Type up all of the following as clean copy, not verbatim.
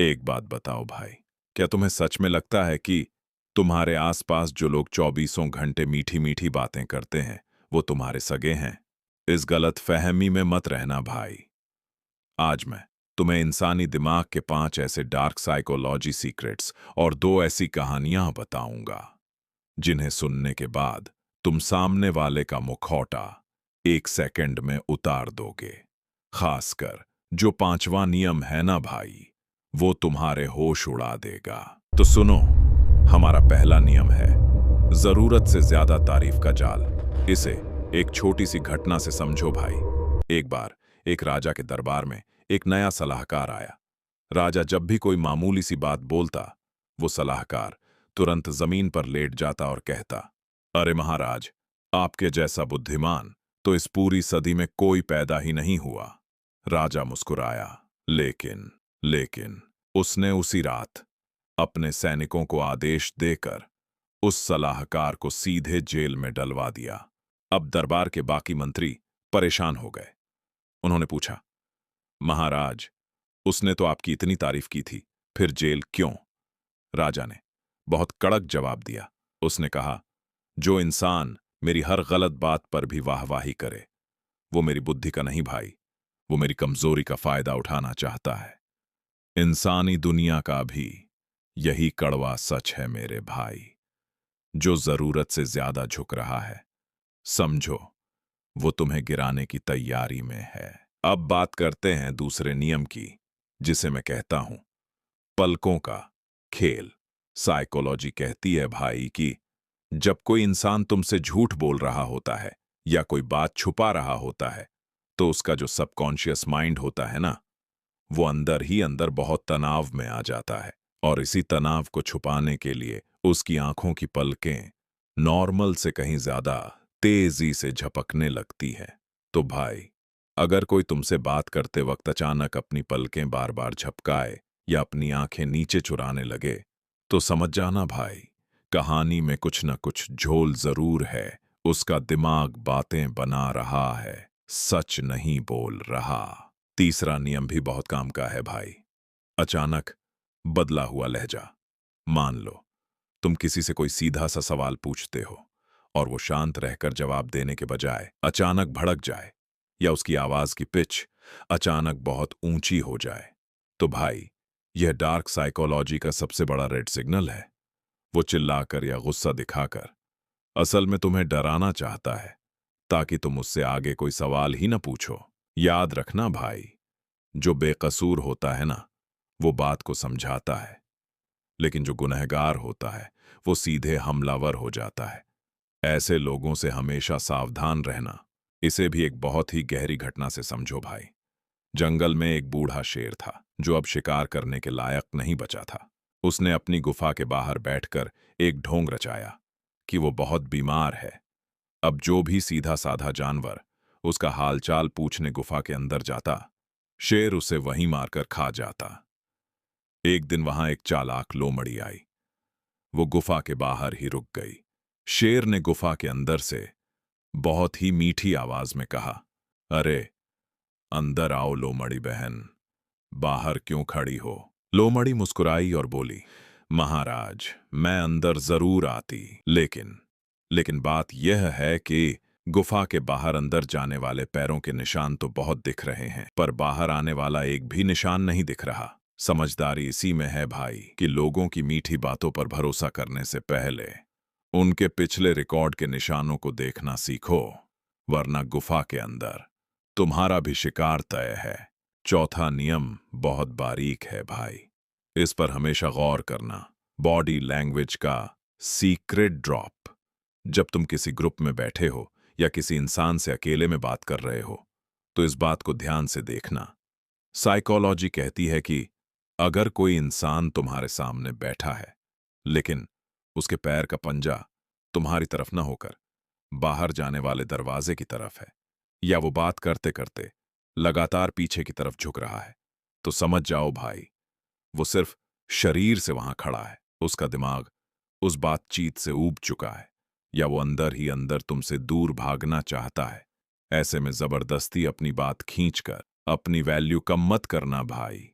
एक बात बताओ भाई, क्या तुम्हें सच में लगता है कि तुम्हारे आसपास जो लोग चौबीसों घंटे मीठी मीठी बातें करते हैं वो तुम्हारे सगे हैं? इस गलत फहमी में मत रहना भाई। आज मैं तुम्हें इंसानी दिमाग के 5 ऐसे डार्क साइकोलॉजी सीक्रेट्स और 2 ऐसी कहानियां बताऊंगा जिन्हें सुनने के बाद तुम सामने वाले का मुखौटा 1 सेकंड में उतार दोगे। खासकर जो 5वां नियम है ना भाई, वो तुम्हारे होश उड़ा देगा। तो सुनो, हमारा पहला नियम है जरूरत से ज्यादा तारीफ का जाल। इसे एक छोटी सी घटना से समझो भाई। एक बार एक राजा के दरबार में एक नया सलाहकार आया। राजा जब भी कोई मामूली सी बात बोलता, वो सलाहकार तुरंत जमीन पर लेट जाता और कहता, अरे महाराज, आपके जैसा बुद्धिमान तो इस पूरी सदी में कोई पैदा ही नहीं हुआ। राजा मुस्कुराया, लेकिन उसने उसी रात अपने सैनिकों को आदेश देकर उस सलाहकार को सीधे जेल में डलवा दिया। अब दरबार के बाकी मंत्री परेशान हो गए। उन्होंने पूछा, महाराज, उसने तो आपकी इतनी तारीफ की थी, फिर जेल क्यों? राजा ने बहुत कड़क जवाब दिया। उसने कहा, जो इंसान मेरी हर गलत बात पर भी वाहवाही करे, वो मेरी बुद्धि का नहीं भाई, वो मेरी कमजोरी का फायदा उठाना चाहता है। इंसानी दुनिया का भी यही कड़वा सच है मेरे भाई। जो जरूरत से ज्यादा झुक रहा है, समझो वो तुम्हें गिराने की तैयारी में है। अब बात करते हैं दूसरे नियम की, जिसे मैं कहता हूं पलकों का खेल। साइकोलॉजी कहती है भाई कि जब कोई इंसान तुमसे झूठ बोल रहा होता है या कोई बात छुपा रहा होता है, तो उसका जो सबकॉन्शियस माइंड होता है ना, वो अंदर ही अंदर बहुत तनाव में आ जाता है। और इसी तनाव को छुपाने के लिए उसकी आंखों की पलकें नॉर्मल से कहीं ज्यादा तेजी से झपकने लगती है। तो भाई, अगर कोई तुमसे बात करते वक्त अचानक अपनी पलकें बार बार झपकाए या अपनी आंखें नीचे चुराने लगे, तो समझ जाना भाई, कहानी में कुछ न कुछ झोल जरूर है। उसका दिमाग बातें बना रहा है, सच नहीं बोल रहा। तीसरा नियम भी बहुत काम का है भाई, अचानक बदला हुआ लहजा। मान लो तुम किसी से कोई सीधा सा सवाल पूछते हो और वो शांत रहकर जवाब देने के बजाय अचानक भड़क जाए, या उसकी आवाज की पिच अचानक बहुत ऊंची हो जाए, तो भाई यह डार्क साइकोलॉजी का सबसे बड़ा रेड सिग्नल है। वो चिल्लाकर या गुस्सा दिखाकर असल में तुम्हें डराना चाहता है, ताकि तुम उससे आगे कोई सवाल ही न पूछो। याद रखना भाई, जो बेकसूर होता है ना, वो बात को समझाता है, लेकिन जो गुनहगार होता है वो सीधे हमलावर हो जाता है। ऐसे लोगों से हमेशा सावधान रहना। इसे भी एक बहुत ही गहरी घटना से समझो भाई। जंगल में एक बूढ़ा शेर था जो अब शिकार करने के लायक नहीं बचा था। उसने अपनी गुफा के बाहर बैठकर एक ढोंग रचाया कि वो बहुत बीमार है। अब जो भी सीधा साधा जानवर उसका हालचाल पूछने गुफा के अंदर जाता, शेर उसे वहीं मारकर खा जाता। एक दिन वहां एक चालाक लोमड़ी आई। वो गुफा के बाहर ही रुक गई। शेर ने गुफा के अंदर से बहुत ही मीठी आवाज में कहा, अरे अंदर आओ लोमड़ी बहन, बाहर क्यों खड़ी हो? लोमड़ी मुस्कुराई और बोली, महाराज, मैं अंदर जरूर आती, लेकिन बात यह है कि गुफा के बाहर अंदर जाने वाले पैरों के निशान तो बहुत दिख रहे हैं, पर बाहर आने वाला एक भी निशान नहीं दिख रहा। समझदारी इसी में है भाई कि लोगों की मीठी बातों पर भरोसा करने से पहले उनके पिछले रिकॉर्ड के निशानों को देखना सीखो, वरना गुफा के अंदर तुम्हारा भी शिकार तय है। चौथा नियम बहुत बारीक है भाई, इस पर हमेशा गौर करना। बॉडी लैंग्वेज का सीक्रेट ड्रॉप। जब तुम किसी ग्रुप में बैठे हो या किसी इंसान से अकेले में बात कर रहे हो, तो इस बात को ध्यान से देखना। साइकोलॉजी कहती है कि अगर कोई इंसान तुम्हारे सामने बैठा है, लेकिन उसके पैर का पंजा तुम्हारी तरफ न होकर बाहर जाने वाले दरवाजे की तरफ है, या वो बात करते करते लगातार पीछे की तरफ झुक रहा है, तो समझ जाओ भाई, वो सिर्फ शरीर से वहां खड़ा है, उसका दिमाग उस बातचीत से ऊब चुका है, या वो अंदर ही अंदर तुमसे दूर भागना चाहता है। ऐसे में जबरदस्ती अपनी बात खींचकर अपनी वैल्यू कम मत करना भाई।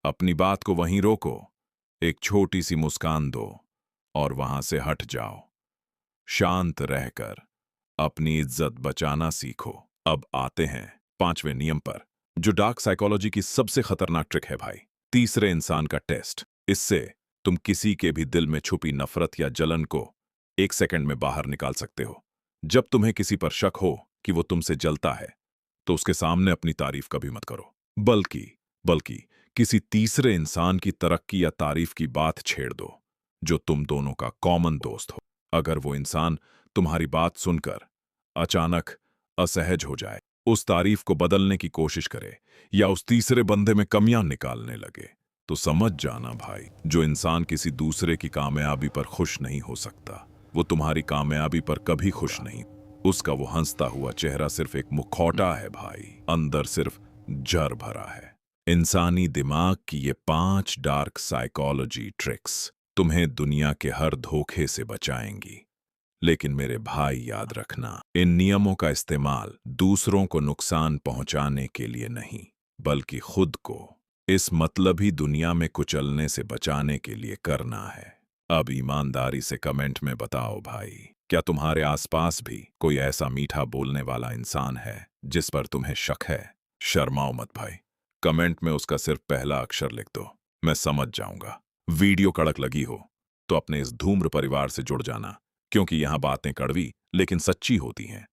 अपनी बात को वहीं रोको, एक छोटी सी मुस्कान दो और वहां से हट जाओ। शांत रहकर अपनी इज्जत बचाना सीखो। अब आते हैं 5वें नियम पर, जो डार्क साइकोलॉजी की सबसे खतरनाक ट्रिक है भाई। तीसरे इंसान का टेस्ट। इससे तुम किसी के भी दिल में छुपी नफरत या जलन को 1 सेकंड में बाहर निकाल सकते हो। जब तुम्हें किसी पर शक हो कि वो तुमसे जलता है, तो उसके सामने अपनी तारीफ कभी मत करो, बल्कि बल्कि किसी तीसरे इंसान की तरक्की या तारीफ की बात छेड़ दो, जो तुम दोनों का कॉमन दोस्त हो। अगर वो इंसान तुम्हारी बात सुनकर अचानक असहज हो जाए, उस तारीफ को बदलने की कोशिश करे या उस तीसरे बंदे में कमियां निकालने लगे, तो समझ जाना भाई, जो इंसान किसी दूसरे की कामयाबी पर खुश नहीं हो सकता, वो तुम्हारी कामयाबी पर कभी खुश नहीं। उसका वो हंसता हुआ चेहरा सिर्फ एक मुखौटा है भाई, अंदर सिर्फ जर भरा है। इंसानी दिमाग की ये 5 डार्क साइकोलॉजी ट्रिक्स तुम्हें दुनिया के हर धोखे से बचाएंगी। लेकिन मेरे भाई याद रखना, इन नियमों का इस्तेमाल दूसरों को नुकसान पहुंचाने के लिए नहीं, बल्कि खुद को इस मतलबी दुनिया में कुचलने से बचाने के लिए करना है। अब ईमानदारी से कमेंट में बताओ भाई, क्या तुम्हारे आसपास भी कोई ऐसा मीठा बोलने वाला इंसान है जिस पर तुम्हें शक है? शर्माओ मत भाई, कमेंट में उसका सिर्फ पहला अक्षर लिख दो, मैं समझ जाऊंगा। वीडियो कड़क लगी हो तो अपने इस धूम्र परिवार से जुड़ जाना, क्योंकि यहां बातें कड़वी लेकिन सच्ची होती हैं।